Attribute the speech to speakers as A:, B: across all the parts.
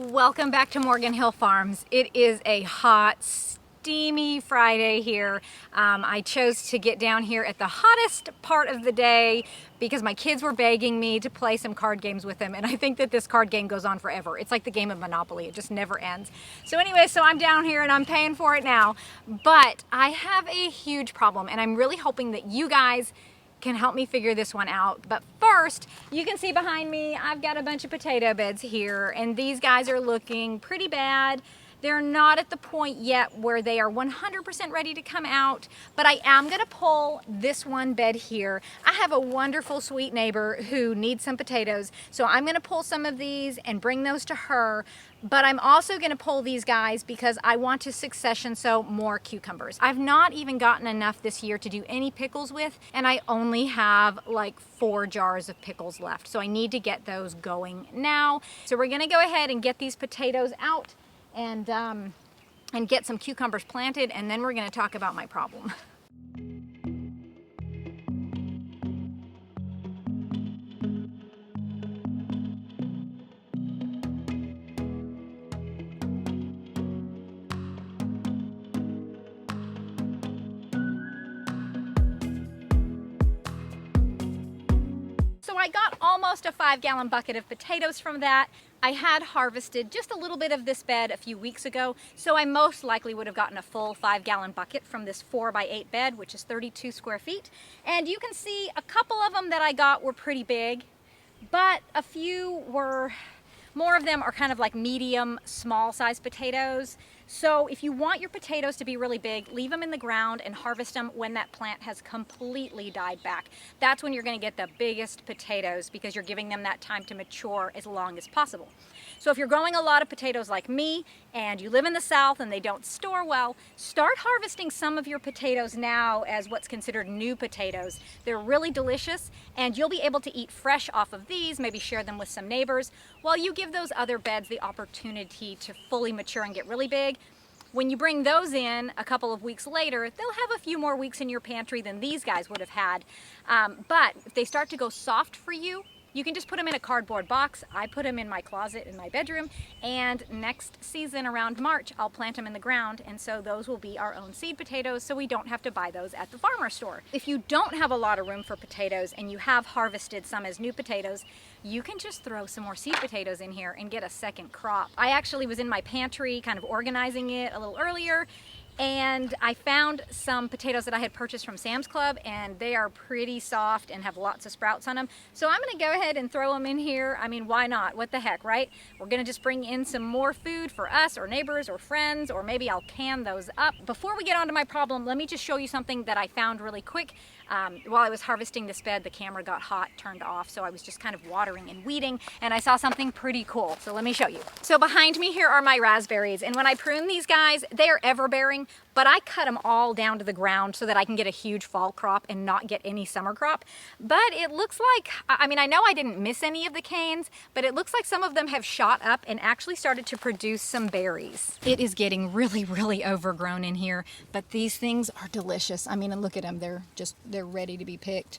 A: Welcome back to Morgan Hill Farms. It is a hot, steamy Friday here. I chose to get down here at the hottest part of the day because my kids were begging me to play some card games with them, and I think that this card game goes on forever. It's like the game of Monopoly. It just never ends. So anyway, I'm down here and I'm paying for it now, but I have a huge problem, and I'm really hoping that you guys can help me figure this one out. But first, you can see behind me, I've got a bunch of potato beds here, and these guys are looking pretty bad. They're not at the point yet where they are 100% ready to come out, but I am gonna pull this one bed here. I have a wonderful, sweet neighbor who needs some potatoes, so I'm gonna pull some of these and bring those to her, but I'm also gonna pull these guys because I want to succession sow more cucumbers. I've not even gotten enough this year to do any pickles with, and I only have like 4 jars of pickles left, so I need to get those going now. So we're gonna go ahead and get these potatoes out and get some cucumbers planted, and then we're going to talk about my problem. So I got almost a 5-gallon bucket of potatoes from that. I had harvested just a little bit of this bed a few weeks ago, so I most likely would have gotten a full 5-gallon bucket from this 4x8 bed, which is 32 square feet. And you can see a couple of them that I got were pretty big, but a few were, more of them are kind of like medium, small size potatoes. So if you want your potatoes to be really big, leave them in the ground and harvest them when that plant has completely died back. That's when you're going to get the biggest potatoes because you're giving them that time to mature as long as possible. So if you're growing a lot of potatoes like me and you live in the South and they don't store well, start harvesting some of your potatoes now as what's considered new potatoes. They're really delicious and you'll be able to eat fresh off of these, maybe share them with some neighbors, while you give those other beds the opportunity to fully mature and get really big. When you bring those in a couple of weeks later, they'll have a few more weeks in your pantry than these guys would have had. But if they start to go soft for you, you can just put them in a cardboard box. I put them in my closet in my bedroom, and next season around March, I'll plant them in the ground, and so those will be our own seed potatoes, so we don't have to buy those at the farmer store. If you don't have a lot of room for potatoes and you have harvested some as new potatoes, you can just throw some more seed potatoes in here and get a second crop. I actually was in my pantry kind of organizing it a little earlier, and I found some potatoes that I had purchased from Sam's Club, and they are pretty soft and have lots of sprouts on them. So I'm gonna go ahead and throw them in here. I mean, why not? What the heck, right? We're gonna just bring in some more food for us or neighbors or friends, or maybe I'll can those up. Before we get on to my problem, let me just show you something that I found really quick. While I was harvesting this bed, the camera got hot, turned off, so I was just kind of watering and weeding, and I saw something pretty cool. So let me show you. So behind me here are my raspberries, and when I prune these guys, they are ever-bearing, but I cut them all down to the ground so that I can get a huge fall crop and not get any summer crop. But it looks like, I mean, I know I didn't miss any of the canes, but it looks like some of them have shot up and actually started to produce some berries. It is getting really, really overgrown in here, but these things are delicious. I mean, and look at them, they're ready to be picked.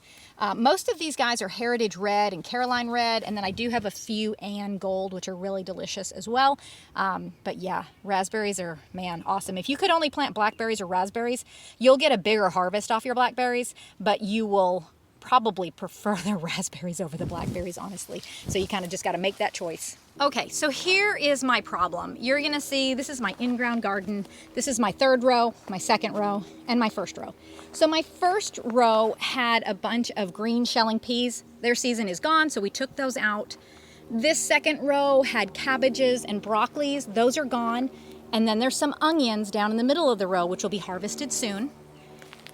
A: Most of these guys are Heritage Red and Caroline Red, and then I do have a few Ann Gold, which are really delicious as well. But yeah, raspberries are, man, awesome. If you could only plant blackberries or raspberries, you'll get a bigger harvest off your blackberries, but you will probably prefer the raspberries over the blackberries, honestly. So you kind of just got to make that choice. Okay, so here is my problem. You're gonna see, this is my in-ground garden. This is my 3rd row, my 2nd row, and my 1st row. So my 1st row had a bunch of green shelling peas. Their season is gone, so we took those out. This 2nd row had cabbages and broccolis. Those are gone. And then there's some onions down in the middle of the row, which will be harvested soon.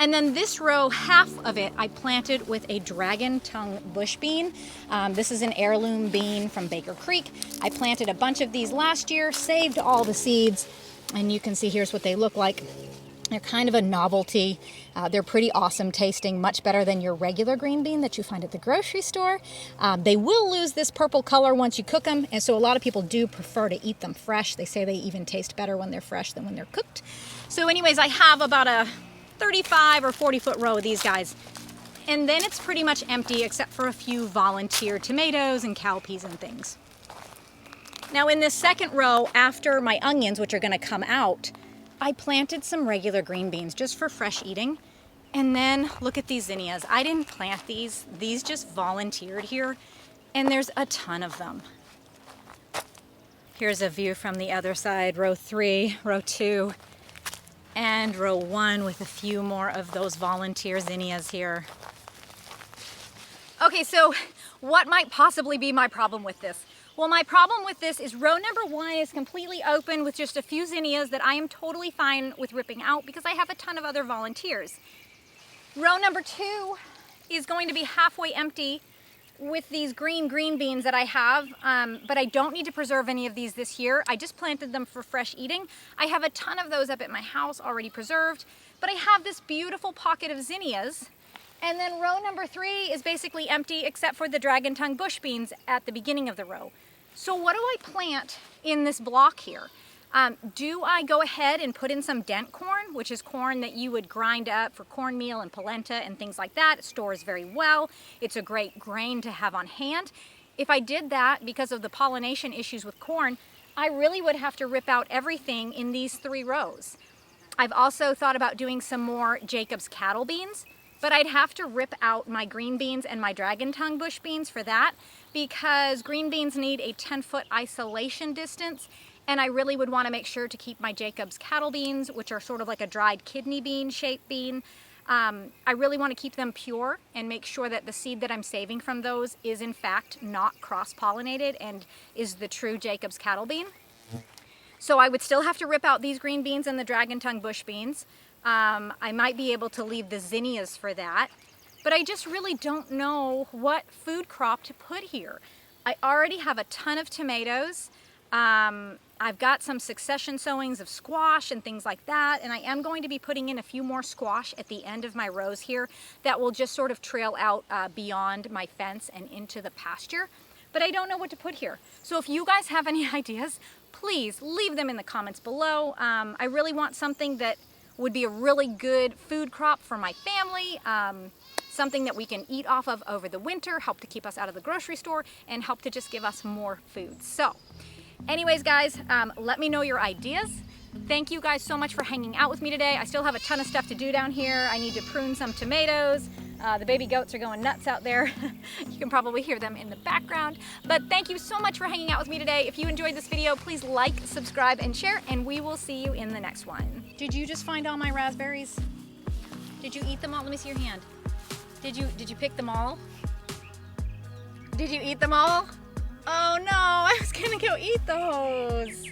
A: And then this row, half of it, I planted with a dragon tongue bush bean. This is an heirloom bean from Baker Creek. I planted a bunch of these last year, saved all the seeds, and you can see here's what they look like. They're kind of a novelty. They're pretty awesome tasting, much better than your regular green bean that you find at the grocery store. They will lose this purple color once you cook them, and so a lot of people do prefer to eat them fresh. They say they even taste better when they're fresh than when they're cooked. So anyways, I have about a 35 or 40 foot row of these guys. And then it's pretty much empty except for a few volunteer tomatoes and cowpeas and things. Now in this second row, after my onions, which are gonna come out, I planted some regular green beans just for fresh eating. And then look at these zinnias. I didn't plant these. These just volunteered here, and there's a ton of them. Here's a view from the other side, row 3, row 2, and row 1 with a few more of those volunteer zinnias here. Okay, so what might possibly be my problem with this? Well, my problem with this is row number 1 is completely open with just a few zinnias that I am totally fine with ripping out because I have a ton of other volunteers. Row number 2 is going to be halfway empty with these green beans that I have, but I don't need to preserve any of these this year. I just planted them for fresh eating. I have a ton of those up at my house already preserved, but I have this beautiful pocket of zinnias. And then row number 3 is basically empty except for the dragon tongue bush beans at the beginning of the row. So what do I plant in this block here? Do I go ahead and put in some dent corn, which is corn that you would grind up for cornmeal and polenta and things like that? It stores very well. It's a great grain to have on hand. If I did that because of the pollination issues with corn, I really would have to rip out everything in these 3 rows. I've also thought about doing some more Jacob's cattle beans, but I'd have to rip out my green beans and my dragon tongue bush beans for that because green beans need a 10-foot isolation distance. And I really would want to make sure to keep my Jacob's cattle beans, which are sort of like a dried kidney bean shaped bean. I really want to keep them pure and make sure that the seed that I'm saving from those is in fact not cross-pollinated and is the true Jacob's cattle bean. So I would still have to rip out these green beans and the dragon tongue bush beans. I might be able to leave the zinnias for that, but I just really don't know what food crop to put here. I already have a ton of tomatoes. I've got some succession sowings of squash and things like that, and I am going to be putting in a few more squash at the end of my rows here that will just sort of trail out beyond my fence and into the pasture. But I don't know what to put here. So if you guys have any ideas, please leave them in the comments below. I really want something that would be a really good food crop for my family, something that we can eat off of over the winter, help to keep us out of the grocery store, and help to just give us more food. So anyways, guys, let me know your ideas. Thank you guys so much for hanging out with me today. I still have a ton of stuff to do down here. I need to prune some tomatoes. The baby goats are going nuts out there. You can probably hear them in the background. But thank you so much for hanging out with me today. If you enjoyed this video, please like, subscribe, and share, and we will see you in the next one. Did you just find all my raspberries? Did you eat them all? Let me see your hand. Did you pick them all? Did you eat them all? Oh no, I was gonna go eat those.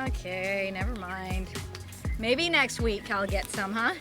A: Okay, never mind. Maybe next week I'll get some, huh?